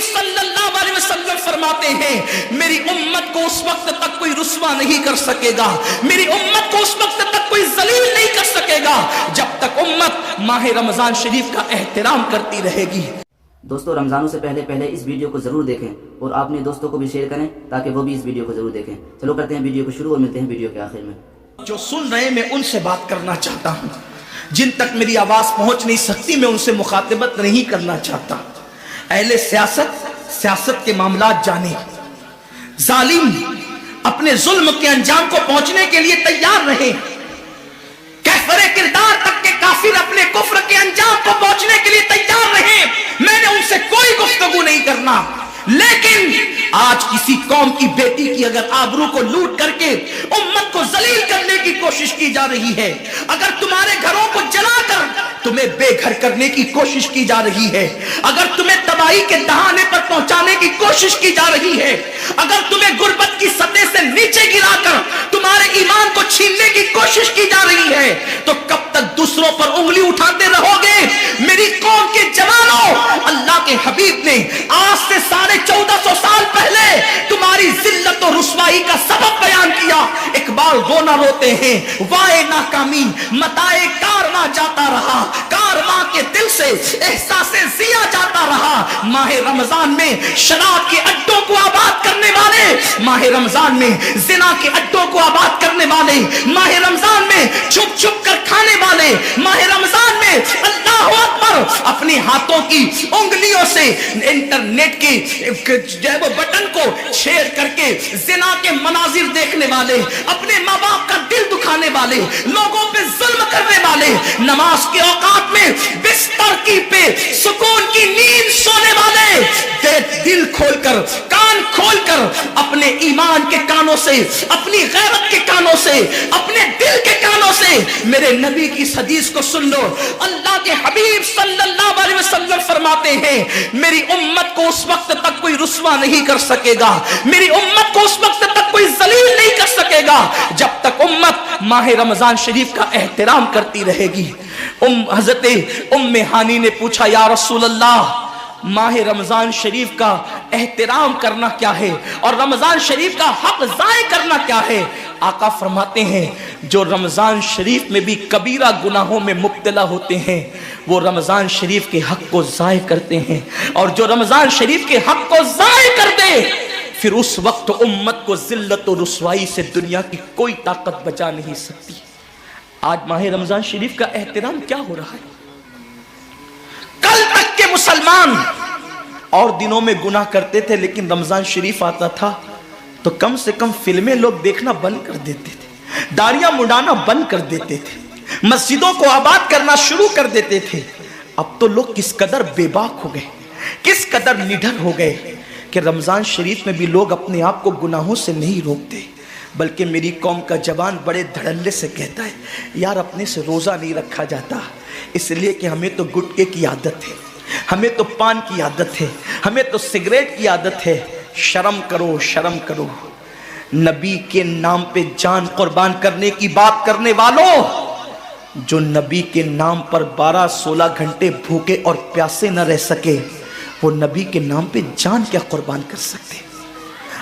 صلی اللہ علیہ وسلم فرماتے ہیں میری امت کو اس وقت تک کوئی رسوا نہیں کر سکے گا، میری امت کو اس وقت تک کوئی ذلیل نہیں کر سکے گا جب تک امت ماہ رمضان شریف کا احترام کرتی رہے گی۔ دوستو رمضانوں سے پہلے اس ویڈیو کو ضرور دیکھیں اور آپ اپنے دوستوں کو بھی شیئر کریں تاکہ وہ بھی اس ویڈیو کو ضرور دیکھیں۔ چلو کرتے ہیں ویڈیو کو شروع اور ملتے ہیں ویڈیو کے آخر میں۔ جو سن رہے ہیں میں ان سے بات کرنا چاہتا ہوں، جن تک میری آواز پہنچ نہیں سکتی میں ان سے مخاطبت نہیں کرنا چاہتا۔ اہل سیاست کے معاملات جانے، ظالم اپنے ظلم کے انجام کو پہنچنے کے لیے تیار رہے، کفر کردار تک کے کافر اپنے کفر کے انجام کو پہنچنے کے لیے تیار رہے۔ میں نے ان سے کوئی گفتگو نہیں کرنا، لیکن آج کسی قوم کی بیٹی کی اگر آبرو کو لوٹ کر کے امت کو ذلیل کرنے کی کوشش کی جا رہی ہے، اگر تمہارے گھروں کو جلا کر تمہیں بے گھر کرنے کی کوشش کی جا رہی ہے، اگر تمہیں تباہی کے دہانے پر پہنچانے کی کوشش کی جا رہی ہے، اگر تمہیں غربت کی سطح سے نیچے گرا کر تمہارے ایمان کو چھیننے کی کوشش کی جا رہی ہے، تو کب تک دوسروں پر انگلی اٹھاتے رہو گے؟ میری قوم کے جوانوں، اللہ کے حبیب نے آج سے 1450 سال پہلے تمہاری ذلت و رسوائی کا سبب بیان کیا۔ اقبال رونا روتے ہیں، وائے ناکامی متائے کارواں جاتا رہا، کارواں کے دل سے احساس ضیا جاتا رہا۔ ماہ رمضان میں شراب کے اڈوں کو آباد کرنے والے، ماہ رمضان میں زنا کے اڈوں کو آباد کرنے والے، ماہ رمضان میں چھپ چھپ کر کھانے والے، ماہ رمضان میں اللہ اکبر اپنے ہاتھوں کی انگلیوں سے انٹرنیٹ کے بٹن کو چھیڑ کر کے زنا کے مناظر دیکھنے والے، اپنے ماں باپ کا دل دکھانے والے، لوگوں پہ ظلم کرنے والے، نماز کے اوقات میں بستر کی پہ سکون کی نیند سونے والے، دل کھول کر کان کھول کر اپنے ایمان کے کانوں سے، اپنی غیرت کے کانوں سے، اپنے دل کے کانوں سے میرے نبی کی اس حدیث کو سن لو۔ اللہ کے حبیب صلی اللہ علیہ وسلم فرماتے ہیں میری امت کو اس وقت تک کوئی رسوا نہیں کر سکے گا، میری امت کو اس وقت تک کوئی ذلیل نہیں کر سکے گا جب تک امت ماہ رمضان شریف کا احترام کرتی رہے گی۔ حضرت ام ہانی نے پوچھا یا رسول اللہ ماہ رمضان شریف کا احترام کرنا کیا ہے اور رمضان شریف کا حق ضائع کرنا کیا ہے؟ آقا فرماتے ہیں جو رمضان شریف میں بھی کبیرہ گناہوں میں مبتلا ہوتے ہیں وہ رمضان شریف کے حق کو ضائع کرتے ہیں، اور جو رمضان شریف کے حق کو ضائع کر دے پھر اس وقت امت کو ذلت و رسوائی سے دنیا کی کوئی طاقت بچا نہیں سکتی۔ آج ماہ رمضان شریف کا احترام کیا ہو رہا ہے؟ کل تک کے مسلمان اور دنوں میں گناہ کرتے تھے، لیکن رمضان شریف آتا تھا تو کم سے کم فلمیں لوگ دیکھنا بند کر دیتے تھے، داڑیاں مڈانا بند کر دیتے تھے، مسجدوں کو آباد کرنا شروع کر دیتے تھے۔ اب تو لوگ کس قدر بے باک ہو گئے، کس قدر نڈر ہو گئے کہ رمضان شریف میں بھی لوگ اپنے آپ کو گناہوں سے نہیں روکتے، بلکہ میری قوم کا جوان بڑے دھڑلے سے کہتا ہے یار اپنے سے روزہ نہیں رکھا جاتا، اس لیے کہ ہمیں تو گٹکے کی عادت ہے، ہمیں تو پان کی عادت ہے، ہمیں تو سگریٹ کی عادت ہے۔ شرم کرو، شرم کرو، نبی کے نام پہ جان قربان کرنے کی بات کرنے والوں، جو نبی کے نام پر 12-16 گھنٹے بھوکے اور پیاسے نہ رہ سکے وہ نبی کے نام پہ جان کیا قربان کر سکتے؟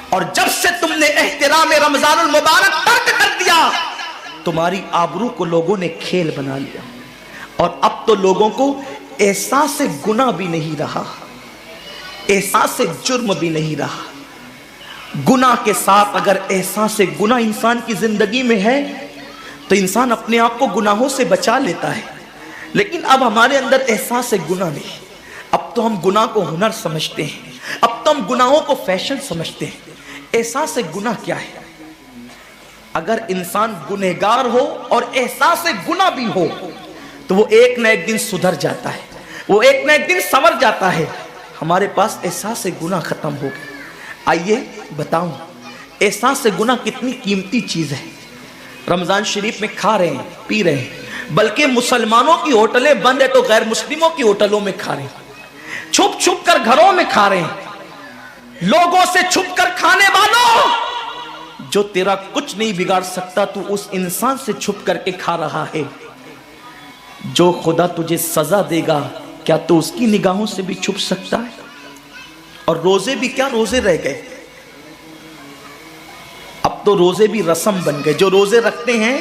اور جب سے تم نے احترام رمضان المبارک ترک کر دیا تمہاری آبرو کو لوگوں نے کھیل بنا لیا، اور اب تو لوگوں کو احساس گناہ بھی نہیں رہا، احساس جرم بھی نہیں رہا۔ گناہ کے ساتھ اگر احساس گناہ انسان کی زندگی میں ہے تو انسان اپنے آپ کو گناہوں سے بچا لیتا ہے، لیکن اب ہمارے اندر احساس گناہ نہیں، اب تو ہم گناہ کو ہنر سمجھتے ہیں، اب تو ہم گناہوں کو فیشن سمجھتے ہیں۔ احساس گناہ کیا ہے؟ اگر انسان گنہگار ہو اور احساس گناہ بھی ہو تو وہ ایک نہ ایک دن سدھر جاتا ہے، وہ ایک نہ ایک دن سنور جاتا ہے۔ ہمارے پاس احساس گناہ ختم ہو گیا۔ آئیے بتاؤں احساس گناہ کتنی قیمتی چیز ہے۔ رمضان شریف میں کھا رہے ہیں، پی رہے ہیں، بلکہ مسلمانوں کی ہوٹلیں بند ہے تو غیر مسلموں کی ہوٹلوں میں کھا رہے ہیں، چھپ چھپ کر گھروں میں کھا رہے ہیں۔ لوگوں سے چھپ کر کھانے والوں، جو تیرا کچھ نہیں بگاڑ سکتا تو اس انسان سے چھپ کر کے کھا رہا ہے۔ جو خدا تجھے سزا دے گا کیا تو اس کی نگاہوں سے بھی چھپ سکتا ہے؟ اور روزے بھی کیا روزے رہ گئے، اب تو روزے بھی رسم بن گئے. جو روزے رکھتے ہیں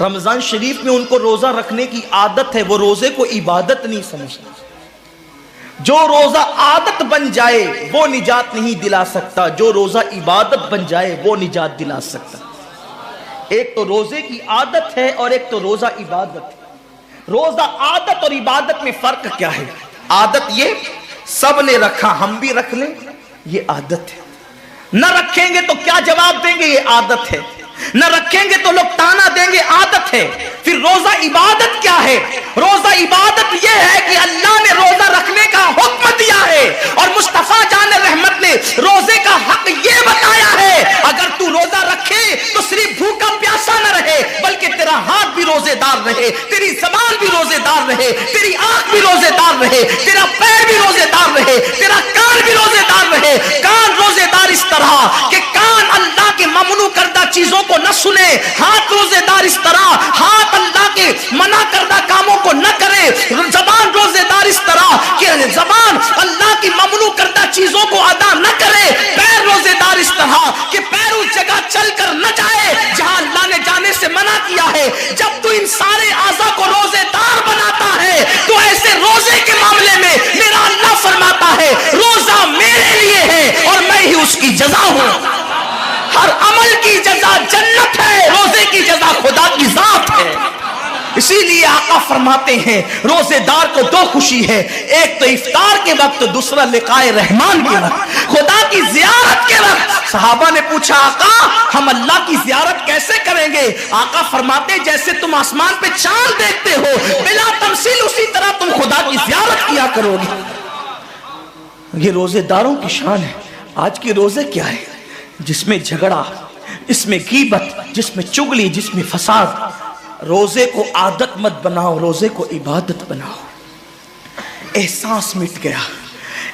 رمضان شریف میں ان کو روزہ رکھنے کی عادت ہے، وہ روزے کو عبادت نہیں سمجھتے. جو روزہ عادت بن جائے وہ نجات نہیں دلا سکتا، جو روزہ عبادت بن جائے وہ نجات دلا سکتا. ایک تو روزے کی عادت ہے اور ایک تو روزہ عبادت ہے. روزہ عادت اور عبادت میں فرق کیا ہے؟ عادت یہ سب نے رکھا ہم بھی رکھ لیں، یہ عادت ہے. نہ رکھیں گے تو کیا جواب دیں گے، یہ عادت ہے. نہ رکھیں گے تو لوگ تانا دیں گے، عادت ہے. پھر روزہ عبادت کیا ہے؟ روزہ عبادت یہ ہے کہ اللہ نے روزہ رکھنے کا حکم دیا ہے اور مصطفیٰ جان رحمت نے روزے کا حق یہ بتایا ہے، اگر تو روزہ رکھے تو صرف بھوکا پیاسا نہ رہے بلکہ تیرا ہاتھ بھی روزے دار رہے، تیری زبان بھی روزے دار رہے، تیری آنکھ بھی روزے دار رہے، تیرا پیر بھی روزے دار رہے، تیرا کان بھی روزے دار رہے. کان روزے دار اس طرح کہ کان اللہ کے ممنوع کردہ چیزوں کو نہ سنے، ہاتھ روزے دار اس طرح ہاتھ اللہ کے منع کردہ کاموں کو نہ کرے، زبان روزے دار اس طرح کہ زبان اللہ کی ممنوع کردہ چیزوں کو ادا نہ کرے، پیر روزے دار اس طرح کہ پیر اس جگہ چل کر نہ جائے جہاں اللہ نے جانے سے منع کیا ہے. جب تو ان سارے اعضاء کو روزے دار بناتا ہے تو ایسے روزے کے معاملے میں میرا اللہ فرماتا ہے روزہ میرے لیے ہے اور میں ہی اس کی جزا ہوں. ہر عمل کی جزا جنت ہے، روزے کی جزا خدا کی ذات ہے. اسی لیے آقا فرماتے ہیں روزے دار کو دو خوشی ہے، ایک تو افطار کے وقت، دوسرا لقائے رحمان کے وقت، خدا کی زیارت کے وقت. صحابہ نے پوچھا آقا ہم اللہ کی زیارت کیسے کریں گے؟ آقا فرماتے جیسے تم آسمان پہ چاند دیکھتے ہو بلا تمثیل اسی طرح تم خدا کی زیارت کیا کرو گے. یہ روزے داروں کی شان ہے. آج کے روزے کیا ہے؟ جس میں جھگڑا، جس میں غیبت، جس میں چگلی، جس میں فساد. روزے کو عادت مت بناؤ، روزے کو عبادت بناؤ. احساس مٹ گیا،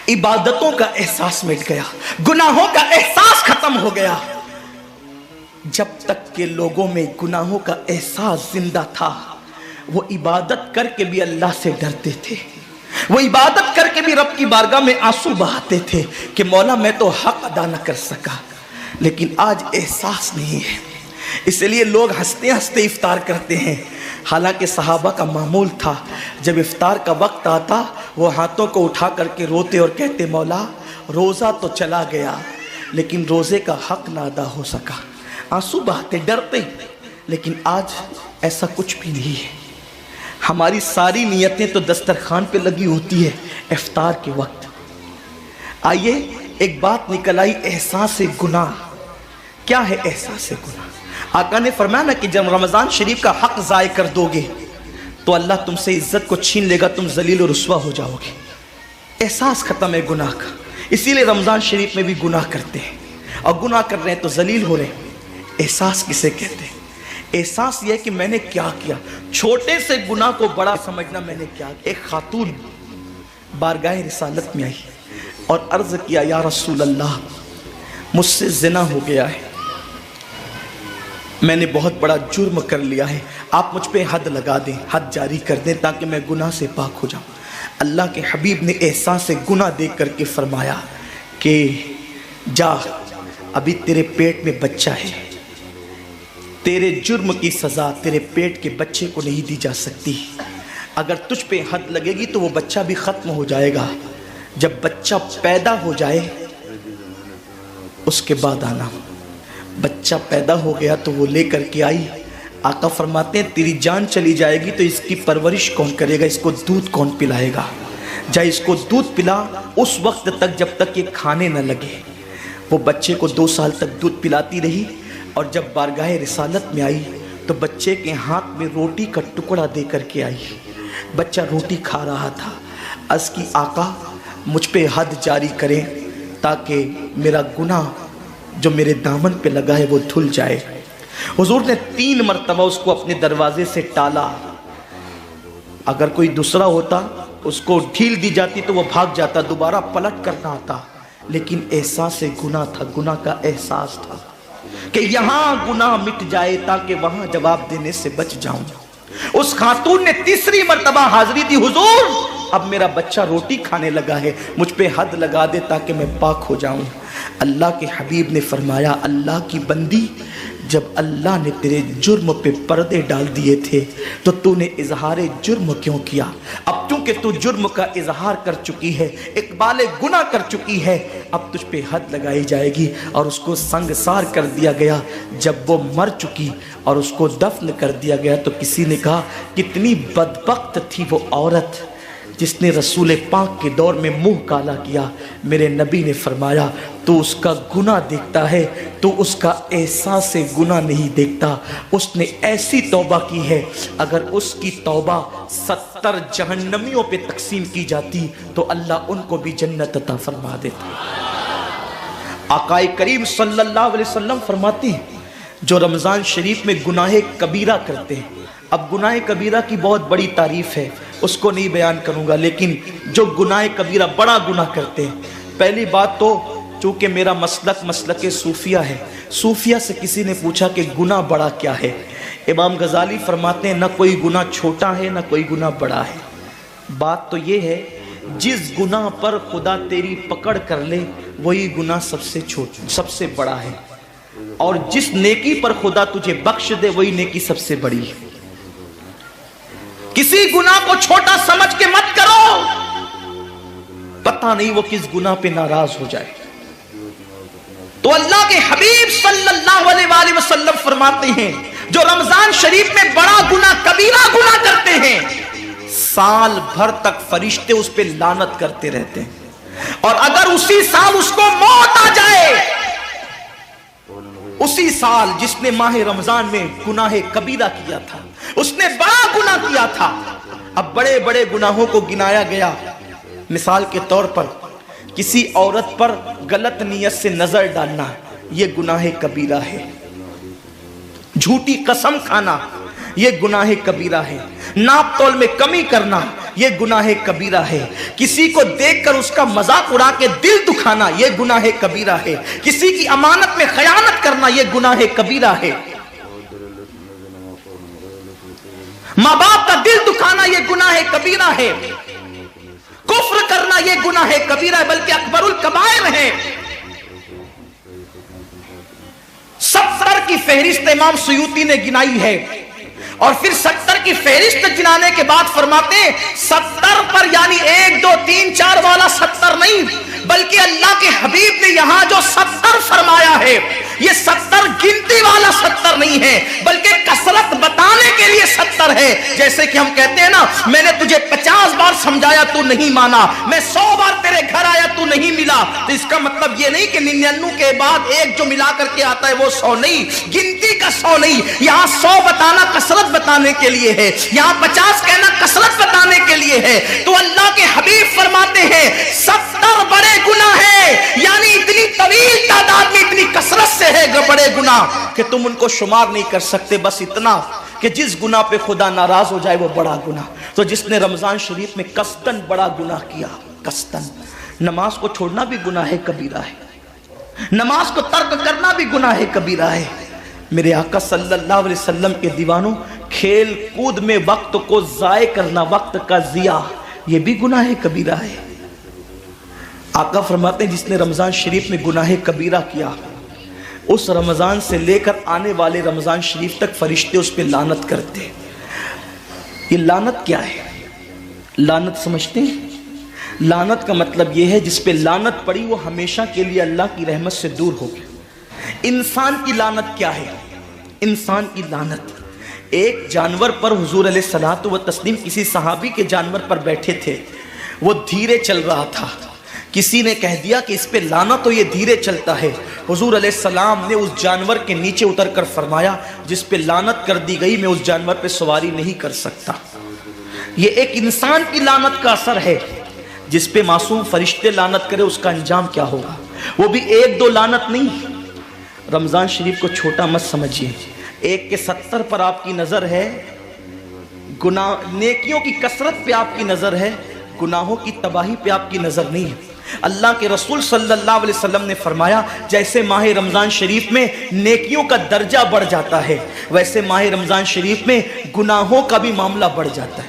عبادتوں کا احساس مٹ گیا، گناہوں کا احساس ختم ہو گیا. جب تک کہ لوگوں میں گناہوں کا احساس زندہ تھا وہ عبادت کر کے بھی اللہ سے ڈرتے تھے، وہ عبادت کر کے بھی رب کی بارگاہ میں آنسو بہاتے تھے کہ مولا میں تو حق ادا نہ کر سکا. لیکن آج احساس نہیں ہے، اس لیے لوگ ہنستے ہنستے افطار کرتے ہیں. حالانکہ صحابہ کا معمول تھا جب افطار کا وقت آتا وہ ہاتھوں کو اٹھا کر کے روتے اور کہتے مولا روزہ تو چلا گیا لیکن روزے کا حق نہ ادا ہو سکا. آنسو بہاتے، ڈرتے. لیکن آج ایسا کچھ بھی نہیں ہے. ہماری ساری نیتیں تو دسترخوان پہ لگی ہوتی ہے افطار کے وقت. آئیے ایک بات نکل آئی، احساس گناہ. کیا ہے احساس گناہ؟ آقا نے فرمایا نا کہ جب رمضان شریف کا حق ضائع کر دو گے تو اللہ تم سے عزت کو چھین لے گا، تم ذلیل و رسوا ہو جاؤ گے. احساس ختم ہے گناہ کا. اسی لیے رمضان شریف میں بھی گناہ کرتے ہیں اور گناہ کر رہے ہیں تو ذلیل ہو رہے ہیں. احساس کسے کہتے ہیں؟ احساس یہ ہے کہ میں نے کیا کیا. چھوٹے سے گناہ کو بڑا سمجھنا میں نے کیا. ایک خاتون بارگاہ رسالت میں آئی اور عرض کیا یا رسول اللہ مجھ سے زنا ہو گیا ہے، میں نے بہت بڑا جرم کر لیا ہے، آپ مجھ پہ حد لگا دیں، حد جاری کر دیں تاکہ میں گناہ سے پاک ہو جاؤں. اللہ کے حبیب نے احساس سے گناہ دیکھ کر کے فرمایا کہ جا ابھی تیرے پیٹ میں بچہ ہے، تیرے جرم کی سزا تیرے پیٹ کے بچے کو نہیں دی جا سکتی. اگر تجھ پہ حد لگے گی تو وہ بچہ بھی ختم ہو جائے گا. جب بچہ پیدا ہو جائے اس کے بعد آنا. بچہ پیدا ہو گیا تو وہ لے کر کے آئی. آقا فرماتے ہیں تیری جان چلی جائے گی تو اس کی پرورش کون کرے گا، اس کو دودھ کون پلائے گا؟ جا اس کو دودھ پلا اس وقت تک جب تک یہ کھانے نہ لگے. وہ بچے کو 2 سال تک دودھ پلاتی رہی اور جب بارگاہ رسالت میں آئی تو بچے کے ہاتھ میں روٹی کا ٹکڑا دے کر کے آئی. بچہ روٹی کھا رہا تھا. عرض کی آقا مجھ پہ حد جاری کریں تاکہ میرا گناہ جو میرے دامن پہ لگا ہے وہ دھل جائے. حضور نے 3 مرتبہ اس کو اپنے دروازے سے ٹالا. اگر کوئی دوسرا ہوتا اس کو ڈھیل دی جاتی تو وہ بھاگ جاتا، دوبارہ پلٹ کرنا آتا. لیکن احساس گناہ تھا، گناہ کا احساس تھا کہ یہاں گناہ مٹ جائے تاکہ وہاں جواب دینے سے بچ جاؤں. اس خاتون نے 3 مرتبہ حاضری دی، حضور اب میرا بچہ روٹی کھانے لگا ہے، مجھ پہ حد لگا دے تاکہ میں پاک ہو جاؤں۔ اللہ کے حبیب نے فرمایا اللہ کی بندی، جب اللہ نے تیرے جرم پہ پردے ڈال دیے تھے تو تو نے اظہار جرم کیوں کیا؟ اب چونکہ تو جرم کا اظہار کر چکی ہے، اقبال گناہ کر چکی ہے، اب تجھ پہ حد لگائی جائے گی۔ اور اس کو سنگسار کر دیا گیا۔ جب وہ مر چکی اور اس کو دفن کر دیا گیا تو کسی نے کہا کتنی بدبخت تھی وہ عورت جس نے رسول پاک کے دور میں منہ کالا کیا۔ میرے نبی نے فرمایا تو اس کا گناہ دیکھتا ہے، تو اس کا احساس گناہ نہیں دیکھتا۔ اس نے ایسی توبہ کی ہے، اگر اس کی توبہ 70 جہنمیوں پہ تقسیم کی جاتی تو اللہ ان کو بھی جنت عطا فرما دیتا۔ آقا کریم صلی اللہ علیہ وسلم فرماتے ہیں جو رمضان شریف میں گناہ کبیرہ کرتے ہیں، اب گناہ کبیرہ کی بہت بڑی تعریف ہے، اس کو نہیں بیان کروں گا، لیکن جو گناہ کبیرہ بڑا گناہ کرتے ہیں، پہلی بات تو چونکہ میرا مسلک صوفیہ ہے، صوفیہ سے کسی نے پوچھا کہ گناہ بڑا کیا ہے؟ امام غزالی فرماتے ہیں نہ کوئی گناہ چھوٹا ہے نہ کوئی گناہ بڑا ہے، بات تو یہ ہے جس گناہ پر خدا تیری پکڑ کر لے وہی گناہ سب سے بڑا ہے، اور جس نیکی پر خدا تجھے بخش دے وہی نیکی سب سے بڑی ہے۔ کسی گناہ کو چھوٹا سمجھ کے مت کرو، پتہ نہیں وہ کس گناہ پہ ناراض ہو جائے۔ تو اللہ کے حبیب صلی اللہ علیہ وآلہ وسلم فرماتے ہیں جو رمضان شریف میں بڑا گناہ کبیرہ گناہ کرتے ہیں، سال بھر تک فرشتے اس پہ لعنت کرتے رہتے ہیں، اور اگر اسی سال اس کو موت آ جائے، اسی سال جس نے ماہ رمضان میں گناہ کبیرہ کیا تھا، اس نے بڑا گناہ کیا تھا، اب بڑے بڑے گناہوں کو گنایا گیا۔ مثال کے طور پر کسی عورت پر غلط نیت سے نظر ڈالنا یہ گناہ کبیرہ ہے، جھوٹی قسم کھانا یہ گناہ کبیرہ ہے، ناپ تول میں کمی کرنا یہ گناہ کبیرہ ہے، کسی کو دیکھ کر اس کا مذاق اڑا کے دل دکھانا یہ گناہ کبیرہ ہے، کسی کی امانت میں خیانت کرنا یہ گناہ کبیرہ ہے، ماں باپ کا دل دکھانا یہ گناہ کبیرہ ہے، کفر کرنا یہ گناہ کبیرہ ہے، بلکہ اکبر الکبائر ہے۔ 70 کی فہرست امام سیوطی نے گنائی ہے، اور پھر 70 کی فہرست گنانے کے بعد فرماتے ہیں 70 پر یعنی 1 2 3 4 والا 70 نہیں، بلکہ اللہ کے حبیب نے یہاں جو 70 فرمایا ہے یہ 70 گنتی والا 70 نہیں ہے، بلکہ کثرت بتانے کے لیے 70 ہے۔ جیسے کہ ہم کہتے ہیں نا میں نے تجھے 50 بار سمجھایا تو نہیں مانا، میں 100 بار تیرے گھر آیا تو نہیں ملا، تو اس کا مطلب یہ نہیں کہ 99 کے بعد ایک جو ملا کر کے آتا ہے وہ 100 نہیں، گنتی کا 100 نہیں، یہاں 100 بتانا کثرت بتانے کے لیے ہے، یہاں 50 کہنا کثرت بتانے کے لیے ہے۔ تو اللہ کے حبیب فرماتے ہیں 70 بڑے گناہ ہیں، یعنی اتنی طویل تعداد میں اتنی کثرت سے ہے بڑے گناہ کہ تم ان کو شمار نہیں کر سکتے، بس اتنا کہ جس گناہ پہ خدا ناراض ہو جائے وہ بڑا گناہ۔ تو جس نے رمضان شریف میں قصداً بڑا گناہ کیا، قصداً، نماز کو چھوڑنا بھی گناہ کبیرہ ہے، نماز کو ترک کرنا بھی گناہ کبیرہ ہے۔ میرے آقا صلی اللہ علیہ وسلم کے دیوانوں، کھیل کود میں وقت کو ضائع کرنا، وقت کا ضیاع، یہ بھی گناہ کبیرہ ہے۔ آقا فرماتے ہیں جس نے رمضان شریف میں گناہ کبیرہ کیا، اس رمضان سے لے کر آنے والے رمضان شریف تک فرشتے اس پہ لعنت کرتے۔ یہ لعنت کیا ہے؟ لعنت سمجھتے ہیں؟ لعنت کا مطلب یہ ہے جس پہ لعنت پڑی وہ ہمیشہ کے لیے اللہ کی رحمت سے دور ہو گیا۔ انسان کی لعنت کیا ہے؟ انسان کی لعنت ایک جانور پر حضور علیہ الصلوۃ والتسلیم کسی صحابی کے جانور پر بیٹھے تھے، وہ دھیرے چل رہا تھا، کسی نے کہہ دیا کہ اس پہ لعنت ہو یہ دھیرے چلتا ہے، حضور علیہ السلام نے اس جانور کے نیچے اتر کر فرمایا جس پہ لعنت کر دی گئی میں اس جانور پہ سواری نہیں کر سکتا۔ یہ ایک انسان کی لعنت کا اثر ہے، جس پہ معصوم فرشتے لعنت کرے اس کا انجام کیا ہوگا، وہ بھی 1 2 لعنت نہیں۔ رمضان شریف کو چھوٹا مت سمجھیے، 1 کے 70 پر آپ کی نظر ہے، گناہ نیکیوں کی کثرت پہ آپ کی نظر ہے، گناہوں کی تباہی پہ آپ کی نظر نہیں ہے۔ اللہ کے رسول صلی اللہ علیہ وسلم نے فرمایا جیسے ماہ رمضان شریف میں نیکیوں کا درجہ بڑھ جاتا ہے، ویسے ماہ رمضان شریف میں گناہوں کا بھی معاملہ بڑھ جاتا ہے۔